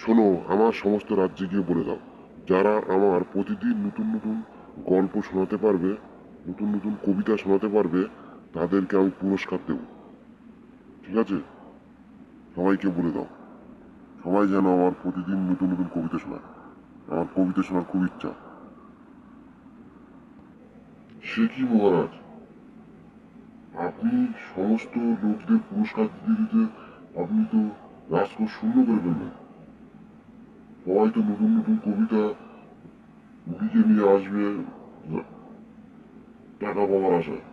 শোনো, আমার সমস্ত রাজ্যে গিয়ে বলে দাও, যারা আমার প্রতিদিন নতুন নতুন গল্প শোনাতে পারবে, নতুন নতুন কবিতা শোনাতে পারবে, তাদেরকে আমি পুরস্কার দেব। ঠিক আছে? সবাইকে বলে দাও, সবাই যেন আমার প্রতিদিন নতুন নতুন কবিতা শোনায়। আমার কবিতা শোনার খুব ইচ্ছা। সে কি মহারাজ, আপনি সমস্ত লোকদের পুরস্কার দিতে দিতে আপনি তো রাজকোষ শূন্য করে ফেলবেন। সবাই তো নতুন নতুন কবিতা লিখে নিয়ে আসবে টাকা পাওয়ার আশায়।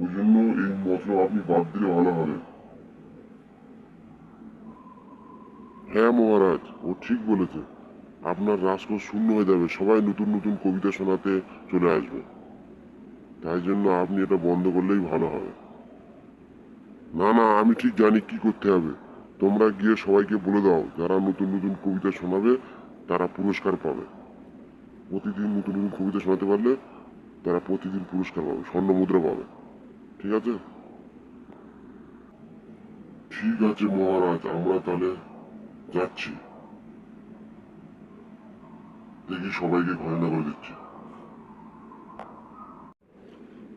ওই জন্য এই মতলব আপনি বাদ দিলে ভালো হবে। হ্যাঁ মহারাজ, ও ঠিক বলেছে। আপনার রাজকোষ শূন্য হয়ে যাবে, সবাই নতুন নতুন কবিতা শোনাতে চলে আসবে। তাই জন্য আপনি এটা বন্ধ করলেই ভালো হবে। না না, আমি ঠিক জানি কি করতে হবে। তোমরা গিয়ে সবাইকে বলে দাও, যারা নতুন নতুন কবিতা শোনাবে তারা পুরস্কার পাবে। প্রতিদিন নতুন নতুন কবিতা শোনাতে পারলে তারা প্রতিদিন পুরস্কার পাবে, স্বর্ণ মুদ্রা পাবে। ঠিক আছে? ঠিক আছে মহারাজ, আমরা তাহলে যাচ্ছি। দেখি সবাইকে ঘোষণা করে দিচ্ছি।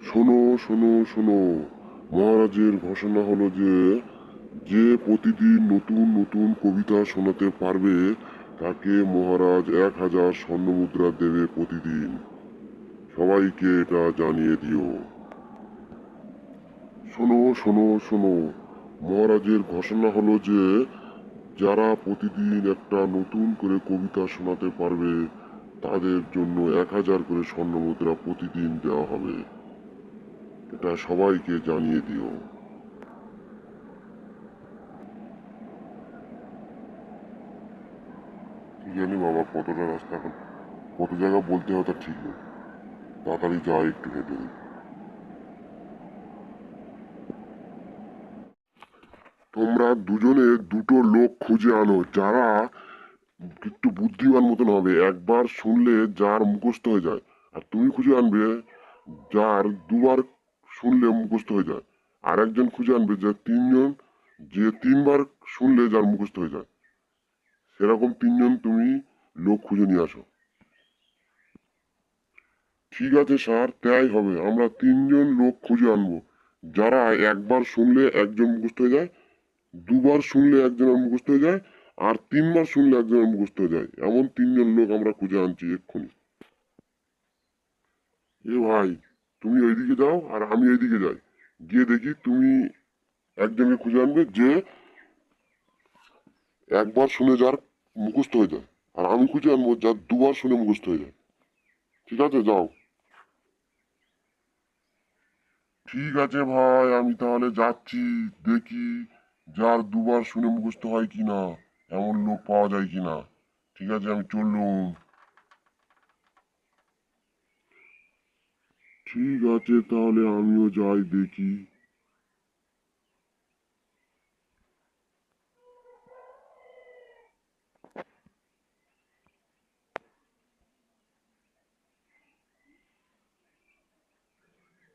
শোনো শোনো শোনো, মহারাজের ঘোষণা হলো যে যে প্রতিদিন নতুন নতুন কবিতা শোনাতে পারবে তাকে মহারাজ 1000 স্বর্ণমুদ্রা দেবে প্রতিদিন। সবাইকে এটা জানিয়ে দিও। শোনো শোনো শোনো, মহারাজের ঘোষণা হলো যে যারা প্রতিদিন একটা নতুন করে কবিতা শোনাতে পারবে তাদের জন্য 1000 করে স্বর্ণমুদ্রা প্রতিদিন দেওয়া হবে। এটা সবাইকে জানিয়ে দিও। কি জানি বাবা, কতটা রাস্তা এখন, কত জায়গা বলতে হয় তা ঠিক নেই। তাড়াতাড়ি যাই, একটু হেঁটে দিই। তোমরা দুজনে দুটো লোক খুঁজে আনো যারা একটু বুদ্ধিমান মতন হবে, একবার শুনলে যার মুখস্থ হয়ে যায়। আর তুমি খুঁজে আনবে যার দুবার শুনলে মুখস্থ হয়ে যায়। আর একজন খুঁজে আনবে যে তিনবার শুনলে যার মুখস্থ হয়ে যায়। সেরকম তিনজন তুমি লোক খুঁজে নিয়ে আসো। ঠিক আছে স্যার, তাই হবে। আমরা তিনজন লোক খুঁজে আনবো যারা একবার শুনলে একজন মুখস্থ হয়ে যায়, দুবার শুনলে একজনের মুখস্থ হয়ে যায়, আর তিনবার শুনলে একজনের মুখস্থ হয়ে যায়। এমন তিনজন লোক আমরা খুঁজে আনছি এক্ষুনি। এ ভাই, তুমি ওইদিকে যাও আর আমি এইদিকে যাই। গিয়ে দেখি তুমি একজনকে খুঁজে আনবে যে একবার শুনে যার মুখস্থ হয়ে যায়, আর আমি খুঁজে আনবো যার দুবার শুনে মুখস্থ হয়ে যায়। ঠিক আছে, যাও। ঠিক আছে ভাই, আমি তাহলে যাচ্ছি। দেখি যার দুবার শুনে মুখস্থ হয় কিনা, এমন লোক পাওয়া যায় কিনা। ঠিক আছে, আমি চললুম। ঠিক আছে, তাহলে আমিও যাই দেখি।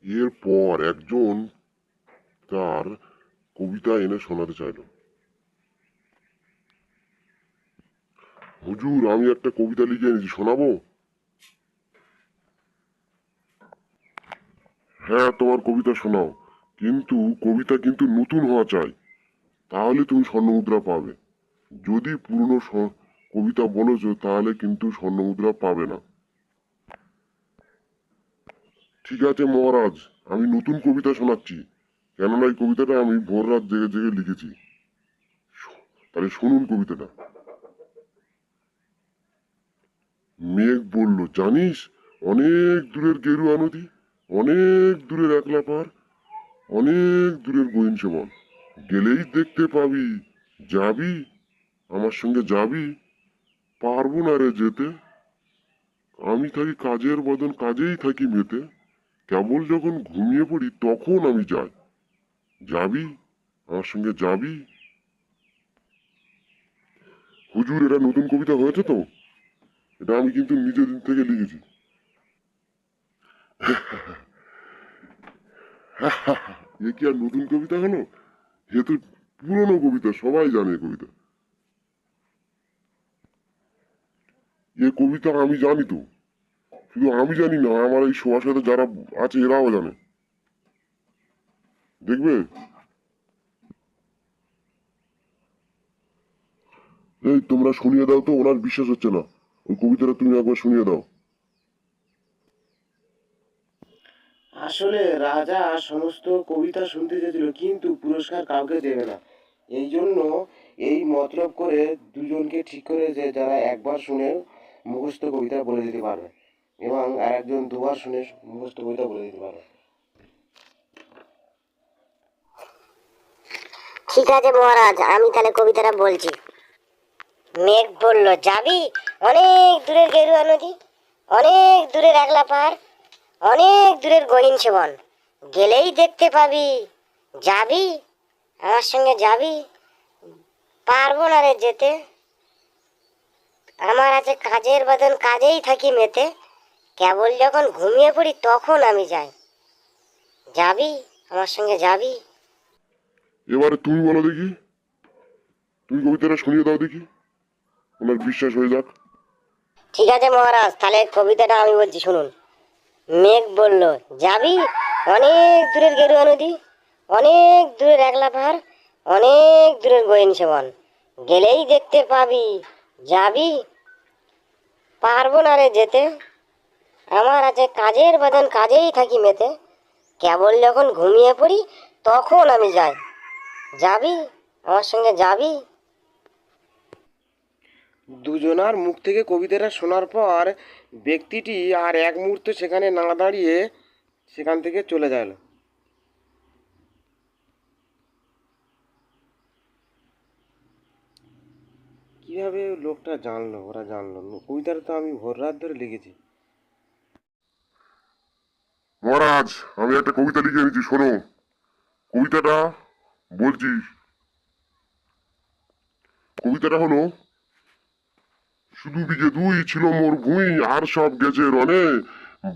এরপর একজন তার কবিতা এনে শোনাতে চাইল। হুজুর, আমি একটা কবিতা লিখে এনেছি, শোনাবো? হ্যাঁ, তোমার কবিতা শোনাও, কিন্তু কবিতা কিন্তু নতুন হওয়া চাই, তাহলে তুমি স্বর্ণমুদ্রা পাবে। যদি পুরনো কবিতা বলেছো তাহলে কিন্তু স্বর্ণমুদ্রা পাবে না। ঠিক আছে মহারাজ, আমি নতুন কবিতা শোনাচ্ছি। কেননা এই কবিতাটা আমি ভোর রাত জেগে জেগে লিখেছি। তাহলে শুনুন কবিতাটা। মেঘ বলল, জানিস, অনেক দূরের গেরুয়া নদী, অনেক দূরের একলা পার, অনেক দূরের গহীন বন, গেলেই দেখতে পাবি। যাবি? আমার সঙ্গে যাবি? পারবো না রে যেতে। আমি থাকি কাজের বদন, কাজেই থাকি মেতে। কেবল যখন ঘুমিয়ে পড়ি তখন আমি যাই। যাবি? আমার সঙ্গে যাবি? হুজুর, এটা নতুন কবিতা হয়েছে তো? এটা আমি কিন্তু নিজের দিন থেকে লিখেছি। এ কি আর নতুন কবিতা হলো? এ তো পুরনো কবিতা, সবাই জানে এই কবিতা। এ কবিতা আমি জানি তো, শুধু আমি জানি না, আমার এই সবার সাথে যারা আছে এরাও জানে। দেখবে, এই তোমরা শুনিয়ে দাও তো, ওনার বিশ্বাস হচ্ছে না। ওই কবিতাটা তুমি একবার শুনিয়ে দাও। আসলে রাজা সমস্ত কবিতা শুনতে চেয়েছিল, কিন্তু পুরস্কার কাউকে দেবে না। এই জন্য এই মতলব করে দুজনকে ঠিক করে যে যারা একবার শুনে মুখস্থ কবিতা বলে দিতে পারবে, এবং আর একজন দুবার শুনে মুখস্থ কবিতা বলে দিতে পারবে। ঠিক আছে মহারাজ, আমি তাহলে কবিতাটা বলছি। মেঘ বলল, যাবি অনেক দূরের গেরুয়া নদী, অনেক দূরের একলা পাহাড়, অনেক দূরের গহীন বন, গেলেই দেখতে পাবি। যাবি আমার সঙ্গে যাবি, পারবো না রে যেতে, আমার আছে কাজের বাদন, কাজেই থাকি মেতে, কেবল যখন ঘুমিয়ে পড়ি তখন আমি যাই। যাবি আমার সঙ্গে যাবি। এবারে তুমি বলো দেখি, তুমি কবিতাটা শুনিয়ে দাও দেখি, ওনার বিশ্বাস হয়ে যাক। ঠিক আছে মহারাজ, তাহলে কবিতাটা আমি বলছি শুনুন। মেঘ বলল, যাবি অনেক দূরের গেরুয়া নদী, অনেক দূরের একলা পাহাড়, অনেক দূরের গহীন বন, গেলেই দেখতে পাবি। যাবি পারবো না রে যেতে, আমার আছে কাজের বাদন, কাজেই থাকি মেতে, কেবল যখন ঘুমিয়ে পড়ি তখন আমি যাই। যাবি আমার সঙ্গে যাবি। দুজনার মুখ থেকে কবিতাটা শোনার পর ব্যক্তিটি আর এক মুহূর্ত সেখানে না দাঁড়িয়ে সেখান থেকে চলে গেল। কিভাবে লোকটা জানলো, ওরা জানলো? কবিতাটা তো আমি ভোর রাত ধরে লিখেছি। মহারাজ, আমি একটা কবিতা লিখে এনেছি, শোনো। কবিতাটা বলছি। কবিতাটা হলো, শুধু বিঘে দুই ছিল মোর ভুঁই, আর সব গেছে রনে,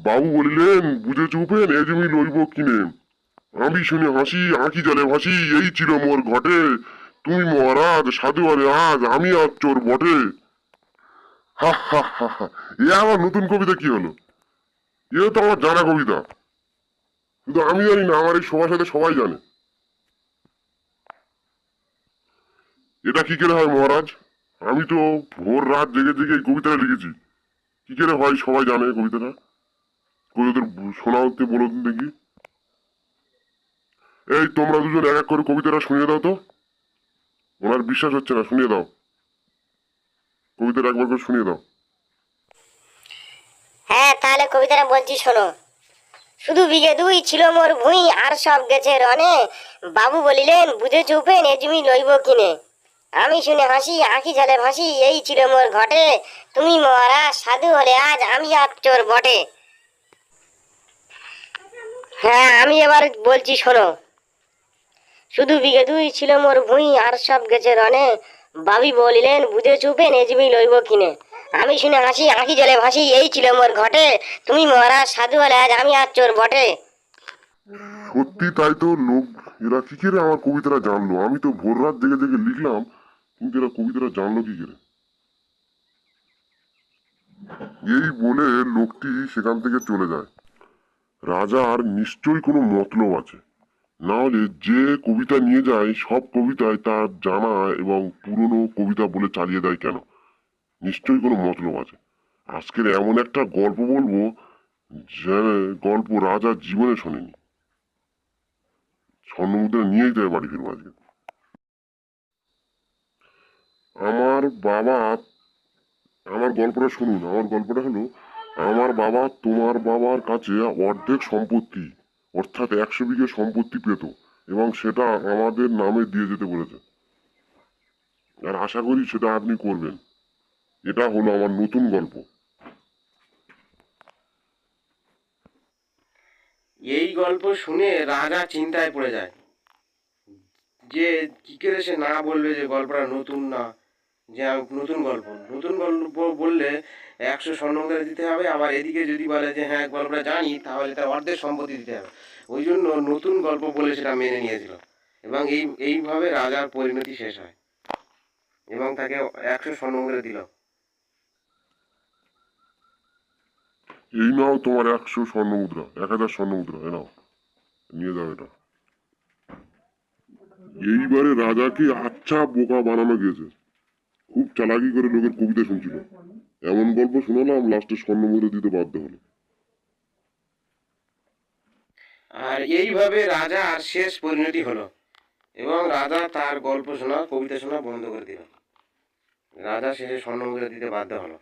বাবু বলিলেন বুঝে চুপেন এ জমি লইব কিনে, আমি শুনে হাসি আঁকি জলে ভাসি, এই ছিল মোর ঘটে, তুমি মহারাজ সাধু আরে আজ আমি আর চোর বটে। হা হা হা হা। এ আমার নতুন কবিতা কি হলো? এ তো আমার জানা কবিতা, কিন্তু আমি জানি না, আমার এই সবার সাথে সবাই জানে। এটা কি করে হয় মহারাজ? আমি তো ভোর রাত জেগে জেগে এই কবিতাটা লিখেছি, কি করে হয় সবাই জানে কবিতাটা? কবিতাদের শোনা হতে বলো তো দেখি। এই তোমরা দুজন এক এক করে কবিতাটা শুনিয়ে দাও তো, ওনার বিশ্বাস হচ্ছে না, শুনিয়ে দাও, কবিতাটা একবার করে শুনিয়ে দাও। হ্যাঁ, তাহলে কবিতাটা বলছি শোনো। শুধু বিঘে দুই ছিল মোর ভুঁই, আর সব গেছে রনে, বাবু বলিলেন বুঝে চুপেন এ জমি লইব কিনে, আমি শুনে হাসি আঁখি ঝালে ভাসি, এই ছিল মোর ঘটে, তুমি মহারাজ সাধু হলে আজ আমি আর চোর বটে। হ্যাঁ, আমি এবার বলছি শোনো। শুধু বিঘে দুই ছিল মোর ভুঁই, আর সব গেছে রনে, বাবি বলিলেন বুঝে চুপেন এ জমি লইব কিনে, আমি শুনে হাসি আঁখি জলে ভাসি, এই ছিল মোর ঘটে, তুমি মহারাজ সাধু হলে আজ আমি আর চোর বটে। সত্যি তাই তো, লোক এরা কি করে আমার কবিতাটা জানলো? আমি তো ভোর রাত জেগে জেগে লিখলাম, কিন্তু এরা কবিতাটা জানলো কি করে? এই বলে লোকটি সেখান থেকে চলে যায়। রাজার নিশ্চয়ই কোনো মতলব আছে, না হলে যে কবিতা নিয়ে যায় সব কবিতায় তার জানা এবং পুরনো কবিতা বলে চালিয়ে দেয় কেন? নিশ্চয়ই কোনো মতলব আছে। আজকের এমন একটা গল্প বলবো, যে গল্প রাজা জীবনে শোনেনি। স্বর্ণমুদ্রা নিয়েই যায় বাড়ি ফিরবো আজকে। আমার বাবা, আমার গল্পটা শুনুন। আমার গল্পটা হলো, আমার বাবা তোমার বাবার কাছে অর্ধেক সম্পত্তি, অর্থাৎ 100 বিঘে সম্পত্তি পেত, এবং সেটা আমাদের নামে দিয়ে যেতে বলেছে। আর আশা করি সেটা আপনি করবেন। এটা হলো আমার নতুন গল্প। এই গল্প শুনে রাজা চিন্তায় পড়ে যায় যে কি করে সে না বলবে যে গল্পটা নতুন না, যে নতুন গল্প। নতুন গল্প বললে 100 স্বর্ণমুদ্রা দিতে হবে, আবার এদিকে যদি বলে যে হ্যাঁ গল্পটা জানি, তাহলে তার অর্ধেক সম্পত্তি দিতে হবে। ওই জন্য নতুন গল্প বলে সেটা মেনে নিয়েছিল, এবং এইভাবে রাজার পরিণতি শেষ হয়, এবং তাকে 100 স্বর্ণমুদ্রা দিল। এই নাও তোমার 100 স্বর্ণ মুদ্রা, 1000 স্বর্ণ মুদ্রা, এ নাও, নিয়ে যাও এটা। এইবারে রাজাকে আচ্ছা বোকা বানানো গেছে, খুব চালাকি করে লোকের কবিতা শুনছিল, এমন গল্প শোনালাম লাস্টে স্বর্ণ মুদ্রা দিতে বাধ্য হলো। আর এইভাবে রাজা আর শেষ পরিণতি হলো, এবং রাজা তার গল্প শোনা কবিতা শোনা বন্ধ করে দিল। রাজা শেষে স্বর্ণ মুদ্রা দিতে বাধ্য হলো।